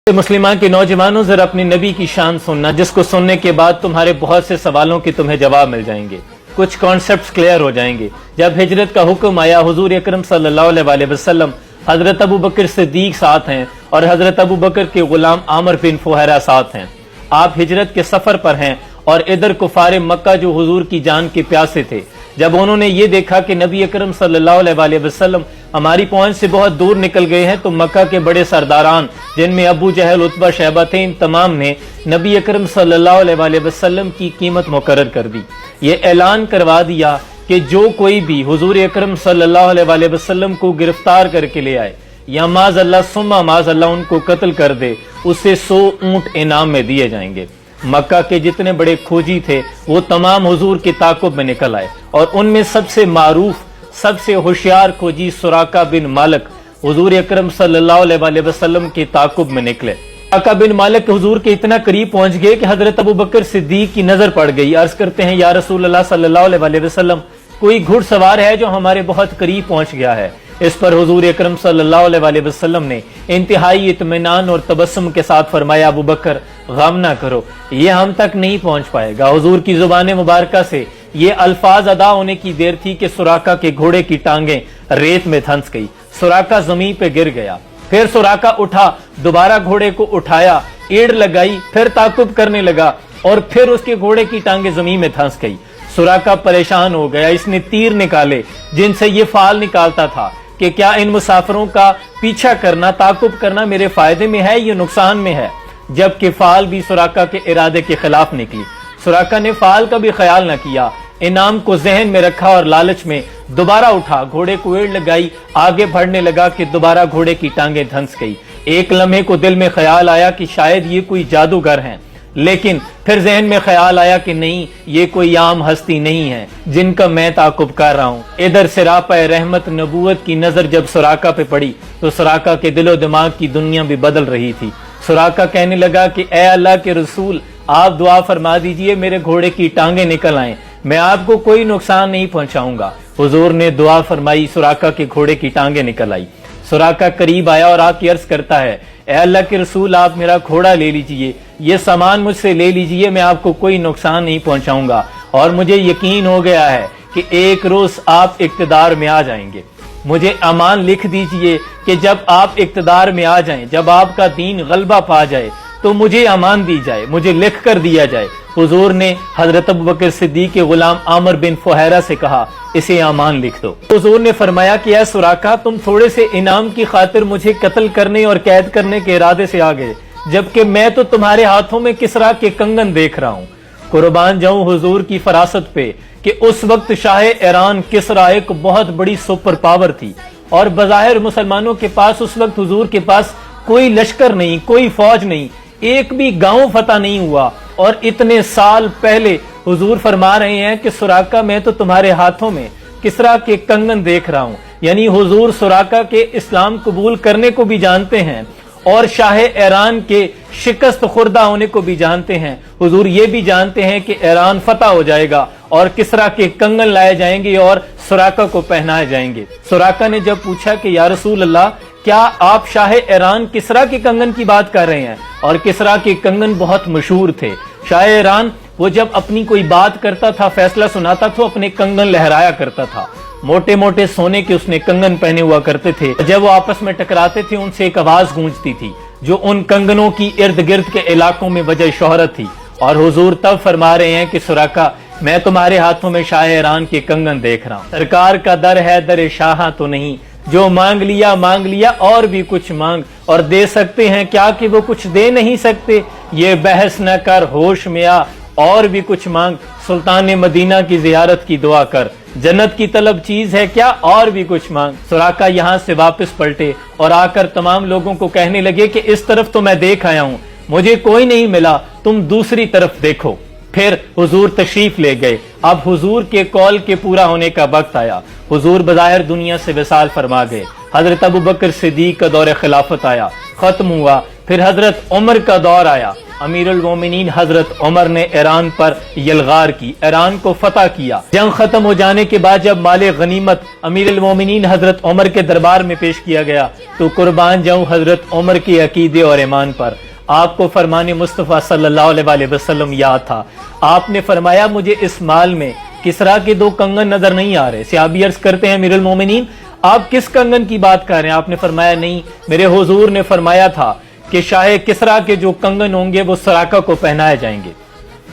मुस्लिमान के नौजवानों, जरा अपने नबी की शान सुनना, जिसको सुनने के बाद तुम्हारे बहुत से सवालों के तुम्हें जवाब मिल जाएंगे, कुछ कॉन्सेप्ट्स क्लियर हो जाएंगे। जब हिजरत का हुक्म आया, हुजूर अकरम सल्लल्लाहु अलैहि वसल्लम, हजरत अबू बकर सिद्दीक साथ हैं और हजरत अबू बकर के गुलाम आमर बिन फुहैरा साथ हैं। आप हिजरत के सफर पर हैं और इधर कुफारे मक्का जो हुजूर की जान के प्यासे थे, जब उन्होंने ये देखा कि नबी अकरम सल्लल्लाहु अलैहि वसल्लम हमारी पहुंच से बहुत दूर निकल गए हैं, तो मक्का के बड़े सरदारान, जिनमें अबू जहल, उतबा, शैबा थे, इन तमाम ने नबी अकरम सल्लल्लाहु अलैहि वसल्लम की कीमत मुकर्रर कर दी। ये ऐलान करवा दिया कि जो कोई भी हुजूर अकरम सल्लल्लाहु अलैहि वसल्लम को गिरफ्तार करके ले आए या माज़अल्लाह सुम्मा माज़अल्लाह उनको कत्ल कर दे, उसे 100 ऊंट इनाम में दिए जाएंगे। मक्का के जितने बड़े खोजी थे वो तमाम हुजूर के ताकुब में निकल आए और उनमें सबसे मारूफ, सबसे होशियार खोजी सुराका बिन मालिक हुजूर अकरम सल्लल्लाहु अलैहि वसल्लम के ताकुब में निकले। सुराका बिन मालिक हुजूर के इतना करीब पहुंच गए कि हजरत अबू बकर सिद्दीक की नजर पड़ गई। अर्ज करते हैं, या रसूल अल्लाह सल्लल्लाहु अलैहि वसल्लम, कोई घुड़सवार है जो हमारे बहुत करीब पहुंच गया है। इस पर हुजूर अकरम सल्लल्लाहु अलैहि वसल्लम ने इंतहाई इत्मीनान और तबस्सुम के साथ फरमाया, अबू बकर गम ना करो, ये हम तक नहीं पहुंच पाएगा। हुजूर की जुबान मुबारका से ये अल्फाज अदा होने की देर थी कि सुराका के घोड़े की टांगें रेत में धंस गई, सुराका जमीन पे गिर गया। फिर सुराका उठा, दोबारा घोड़े को उठाया, एड़ लगाई, फिर ताकुब करने लगा और फिर उसके घोड़े की टांगें जमीन में धंस गई। सुराका परेशान हो गया, इसने तीर निकाले जिनसे ये फाल निकालता था कि क्या इन मुसाफिरों का पीछा करना, ताकुब करना मेरे फायदे में है या नुकसान में है, जबकि फाल भी सुराका के इरादे के खिलाफ निकली। सुराका ने फाल का भी ख्याल न किया, इनाम को जहन में रखा और लालच में दोबारा उठा, घोड़े को एड़ लगाई, आगे बढ़ने लगा कि दोबारा घोड़े की टांगें धंस गई। एक लम्हे को दिल में ख्याल आया कि शायद ये कोई जादूगर हैं, लेकिन फिर जहन में ख्याल आया कि नहीं, ये कोई आम हस्ती नहीं है जिनका मैं ताकुब कर रहा हूँ। इधर सिरापा रहमत नबूवत की नजर जब सुराका पे पड़ी तो सुराका के दिलो दिमाग की दुनिया भी बदल रही थी। सुराका कहने लगा कि ए अल्लाह के रसूल, आप दुआ फरमा दीजिए मेरे घोड़े की टांगे निकल आए, मैं आपको कोई नुकसान नहीं पहुंचाऊंगा। हुजूर ने दुआ फरमाई, सुराका के घोड़े की टांगे निकल आई। सुराका करीब आया और आके अर्ज करता है, ए अल्लाह के रसूल, आप मेरा घोड़ा ले लीजिए, ये सामान मुझसे ले लीजिए, मैं आपको कोई नुकसान नहीं पहुंचाऊंगा और मुझे यकीन हो गया है कि एक रोज आप इक्तदार में आ जाएंगे। मुझे अमान लिख दीजिए कि जब आप इक्तदार में आ जाएं, जब आपका दीन गलबा पा जाए तो मुझे अमान दी जाए, मुझे लिख कर दिया जाए। हुजूर ने हजरत अबू बकर सिद्दीक के गुलाम आमर बिन फुहैरा से कहा, इसे अमान लिख दो। हुजूर ने फरमाया कि ऐ सुराका, तुम थोड़े से इनाम की खातिर मुझे कत्ल करने और कैद करने के इरादे से आ गए, जबकि मैं तो तुम्हारे हाथों में किसरा के कंगन देख रहा हूँ। कुर्बान जाऊं हुजूर की फरासत पे कि उस वक्त शाह ईरान किसरा एक बहुत बड़ी सुपर पावर थी और बज़ाहिर मुसलमानों के पास उस वक्त हुजूर के पास कोई लश्कर नहीं, कोई फौज नहीं, एक भी गांव फतह नहीं हुआ। और इतने साल पहले हुजूर फरमा रहे हैं कि सुराका, मैं तो तुम्हारे हाथों में किसरा के कंगन देख रहा हूं। यानी हुजूर सुराका के इस्लाम कबूल करने को भी जानते हैं और शाह ईरान के शिकस्त खुर्दा होने को भी जानते हैं। हुजूर ये भी जानते हैं कि ईरान फतह हो जाएगा और किसरा के कंगन लाए जाएंगे और सुराका को पहनाए जाएंगे। सुराका ने जब पूछा कि या रसूल अल्लाह, क्या आप शाह ईरान किसरा के कंगन की बात कर रहे हैं? और किसरा के कंगन बहुत मशहूर थे। शाह ईरान वो जब अपनी कोई बात करता था, फैसला सुनाता तो अपने कंगन लहराया करता था। मोटे मोटे सोने के उसने कंगन पहने हुआ करते थे। जब वो आपस में टकराते थे उनसे एक आवाज गूंजती थी जो उन कंगनों की इर्द गिर्द के इलाकों में वजह शोहरत थी। और हुजूर तब फरमा रहे हैं कि सुराका, मैं तुम्हारे हाथों में शाह ईरान के कंगन देख रहा हूँ। सरकार का दर है दर शाह तो नहीं, जो मांग लिया और भी कुछ मांग, और दे सकते हैं क्या कि वो कुछ दे नहीं सकते। ये बहस न कर, होश में आ, और भी कुछ मांग। सुल्तान मदीना की जियारत की दुआ कर, जन्नत की तलब चीज है क्या, और भी कुछ मांग। सुराका यहाँ से वापस पलटे और आकर तमाम लोगों को कहने लगे कि इस तरफ तो मैं देख आया हूँ, मुझे कोई नहीं मिला, तुम दूसरी तरफ देखो। फिर हुजूर तशरीफ ले गए। अब हुजूर के कौल के पूरा होने का वक्त आया। हुजूर बज़ाहिर दुनिया से विसाल फरमा गए। हजरत अबू बकर सिद्दीक का दौर खिलाफत आया, खत्म हुआ। फिर हजरत उमर का दौर आया। امیر المومنین حضرت عمر نے ایران پر یلغار کی، ایران کو فتح کیا۔ جنگ ختم ہو جانے کے بعد جب مال غنیمت امیر المومنین حضرت عمر کے دربار میں پیش کیا گیا تو قربان جاؤں حضرت عمر کے عقیدے اور ایمان پر، آپ کو فرمان مصطفیٰ صلی اللہ علیہ وسلم یاد تھا۔ آپ نے فرمایا مجھے اس مال میں کسرا کے 2 کنگن نظر نہیں آ رہے۔ صحابی عرض کرتے ہیں امیر المومنین آپ کس کنگن کی بات کر رہے ہیں؟ آپ نے فرمایا نہیں، میرے حضور نے فرمایا تھا کہ شاہ کسرا کے جو کنگن ہوں گے وہ سراقہ کو پہنائے جائیں گے،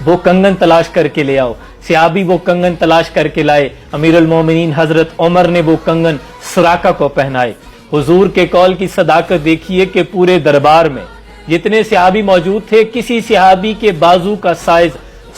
وہ کنگن تلاش کر کے لے آؤ۔ صحابی وہ کنگن تلاش کر کے لائے، امیر المومنین حضرت عمر نے وہ کنگن سراقہ کو پہنائے۔ حضور کے قول کی صداقت دیکھیے کہ پورے دربار میں جتنے صحابی موجود تھے کسی صحابی کے بازو کا سائز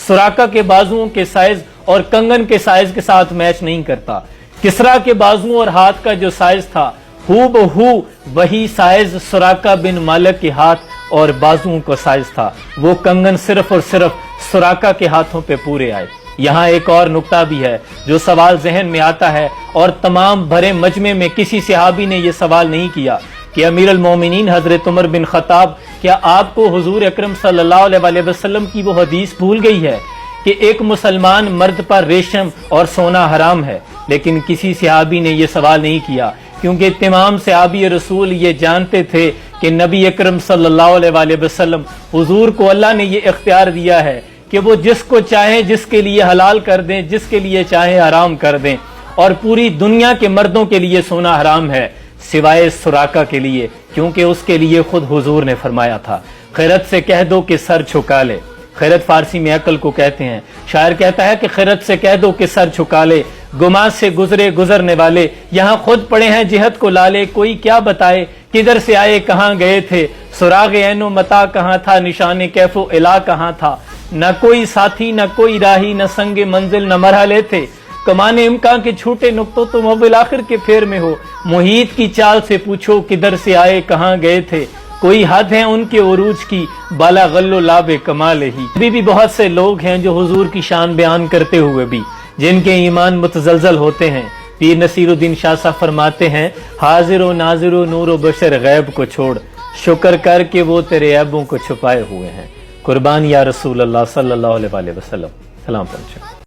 سراقہ کے بازوؤں کے سائز اور کنگن کے سائز کے ساتھ میچ نہیں کرتا۔ کسرا کے بازو اور ہاتھ کا جو سائز تھا ہو بہو وہی سائز سراقہ بن مالک کے ہاتھ اور بازوؤں کا سائز تھا۔ وہ کنگن صرف اور صرف سراقہ کے ہاتھوں پہ پورے آئے۔ یہاں ایک اور نکتہ بھی ہے جو سوال ذہن میں آتا ہے، اور تمام بھرے مجمع میں کسی صحابی نے یہ سوال نہیں کیا کہ امیر المومنین حضرت عمر بن خطاب کیا آپ کو حضور اکرم صلی اللہ علیہ وسلم کی وہ حدیث بھول گئی ہے کہ ایک مسلمان مرد پر ریشم اور سونا حرام ہے؟ لیکن کسی صحابی نے یہ سوال نہیں کیا، کیونکہ تمام صحابی رسول یہ جانتے تھے کہ نبی اکرم صلی اللہ علیہ وسلم حضور کو اللہ نے یہ اختیار دیا ہے کہ وہ جس کو چاہیں جس کے لیے حلال کر دیں، جس کے لیے چاہیں حرام کر دیں، اور پوری دنیا کے مردوں کے لیے سونا حرام ہے سوائے سراقہ کے لیے، کیونکہ اس کے لیے خود حضور نے فرمایا تھا خیرت سے کہہ دو کہ سر جھکا لے۔ خیرت فارسی میں عقل کو کہتے ہیں۔ شاعر کہتا ہے کہ خیرت سے کہہ دو کہ سر جھکا لے، گما سے گزرے گزرنے والے، یہاں خود پڑے ہیں جہت کو لالے، کوئی کیا بتائے کدھر سے آئے کہاں گئے تھے، سراغ عین و متا کہاں تھا، نشان کیف و الا کہاں تھا، نہ کوئی ساتھی نہ کوئی راہی، نہ سنگ منزل نہ مرحلے تھے، کمان امکان کے چھوٹے نقطوں تم اول آخر کے پھیر میں ہو، محیط کی چال سے پوچھو کدھر سے آئے کہاں گئے تھے، کوئی حد ہے ان کے عروج کی، بالا غل و لاب کمال ہی۔ ابھی بھی بہت سے لوگ ہیں جو حضور کی شان بیان کرتے ہوئے بھی جن کے ایمان متزلزل ہوتے ہیں۔ پیر نصیر الدین شاہ صاحب فرماتے ہیں حاضر و ناظر و نور و بشر غیب کو چھوڑ، شکر کر کے وہ تیرے عیبوں کو چھپائے ہوئے ہیں۔ قربان یا رسول اللہ صلی اللہ علیہ وسلم، سلام پہنچے۔